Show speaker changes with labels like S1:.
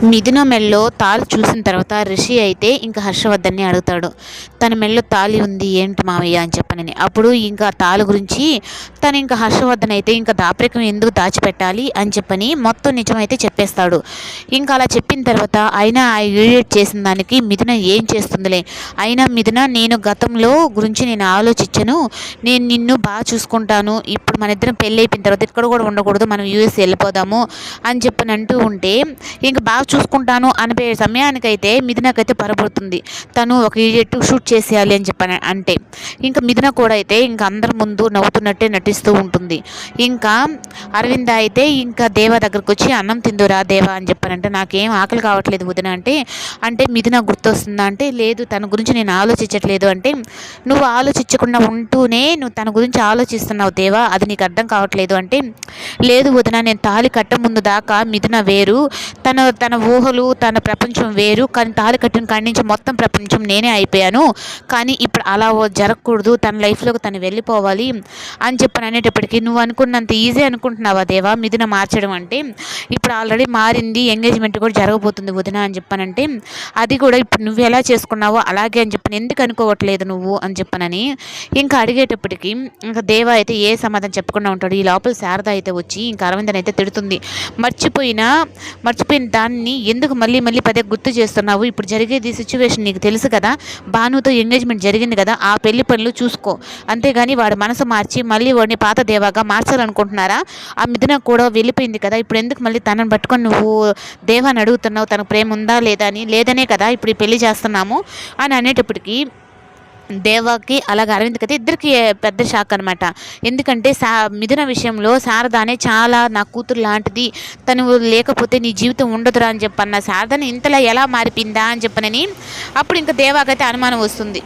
S1: మిథున మెడలో తాళి చూసిన తర్వాత రిషి అయితే ఇంకా హర్షవర్ధన్ని అడుగుతాడు. తన మెడలో తాళి ఉంది ఏంటి మావయ్య అని చెప్పనని. అప్పుడు ఇంకా తాళి గురించి తను ఇంకా హర్షవర్ధన్ అయితే ఇంకా దాపరికం ఎందుకు దాచిపెట్టాలి అని చెప్పని మొత్తం నిజమైతే చెప్పేస్తాడు. ఇంకా అలా చెప్పిన తర్వాత అయినా ఆ ఈడియట్ చేసిన దానికి మిథున ఏం చేస్తుందిలే, అయినా మిథున నేను గతంలో గురించి నేను ఆలోచించను, నేను నిన్ను బాగా చూసుకుంటాను, ఇప్పుడు మన ఇద్దరం పెళ్ళి అయిపోయిన తర్వాత ఇక్కడ కూడా ఉండకూడదు, మనం యూఎస్ వెళ్ళిపోదాము అని చెప్పని అంటూ ఉంటే ఇంకా బాగా చూసుకుంటాను అనిపే సమయానికైతే మిథునకైతే పరబడుతుంది. తను ఒక ఈడియట్ షూట్ చేసేయాలి అని చెప్పని అంటే ఇంకా మిథున కూడా అయితే ఇంకా అందరి ముందు నవ్వుతున్నట్టే నటిస్తూ ఉంటుంది. ఇంకా అరవింద అయితే ఇంకా దేవ దగ్గరకు వచ్చి అన్నం తిందురా దేవా అని చెప్పానంటే నాకేం ఆకలి కావట్లేదు వదిన అంటే అంటే మిథున గుర్తొస్తుందా అంటే లేదు తన గురించి నేను ఆలోచించట్లేదు అంటే నువ్వు ఆలోచించకుండా ఉంటూనే నువ్వు తన గురించి ఆలోచిస్తున్నావు దేవా, అది నీకు అర్థం కావట్లేదు అంటే లేదు వదిన నేను తాళి కట్ట ముందు దాకా మిథున వేరు, తన తన ఊహలు తన ప్రపంచం వేరు, కానీ తాళి కట్టిన కాడి నుంచి మొత్తం ప్రపంచం నేనే అయిపోయాను, కానీ ఇప్పుడు అలా జరగకూడదు, తన లైఫ్లోకి తను వెళ్ళిపోవాలి అని చెప్పని అనేటప్పటికీ నువ్వు అనుకున్నంత ఈజీ అనుకుంటున్నావా దేవా మిథున మార్చడం అంటే ఇప్పుడు ఆల్రెడీ మారింది, ఎంగేజ్మెంట్ కూడా జరగబోతుంది వదిన అని చెప్పానంటే అది కూడా ఇప్పుడు నువ్వు ఎలా చేసుకున్నావో అలాగే అని చెప్పని ఎందుకు అనుకోవట్లేదు నువ్వు అని చెప్పనని ఇంకా అడిగేటప్పటికి ఇంకా దేవ అయితే ఏ సమాధానం చెప్పకుండా ఉంటాడు. ఈ లోపల శారద అయితే వచ్చి ఇంకా అరవిందన్ అయితే తిడుతుంది. మర్చిపోయిన దాన్ని ఎందుకు మళ్ళీ మళ్ళీ పదే గుర్తు చేస్తున్నావు, ఇప్పుడు జరిగేది సిచ్యువేషన్ నీకు తెలుసు కదా, భానుతో ఎంగేజ్మెంట్ జరిగింది కదా, ఆ పెళ్లి పనులు చూసుకో, అంతేగాని వాడు మనసు మార్చి మళ్ళీ వాడిని పాత దేవాగా మార్చాలనుకుంటున్నారా, ఆ మిథున కూడా వెళ్ళిపోయింది కదా, ఇప్పుడు ఎందుకు మళ్ళీ తనని పట్టుకొని నువ్వు దేవాన్ని అడుగుతున్నావు, తనకు ప్రేమ ఉందా లేదా అని, లేదనే కదా ఇప్పుడు ఈ పెళ్లి చేస్తున్నాము అని అనేటప్పటికీ దేవాకి అలాగే అరవింద్కి అయితే ఇద్దరికి పెద్ద షాక్ అనమాట. ఎందుకంటే మిథున విషయంలో శారదానే చాలా నా కూతురు లాంటిది, తను లేకపోతే నీ జీవితం ఉండదురా అని చెప్పన్న శారదని ఇంతలా ఎలా మారిపోయిందా అని చెప్పనని అప్పుడు ఇంకా దేవాకైతే అనుమానం వస్తుంది.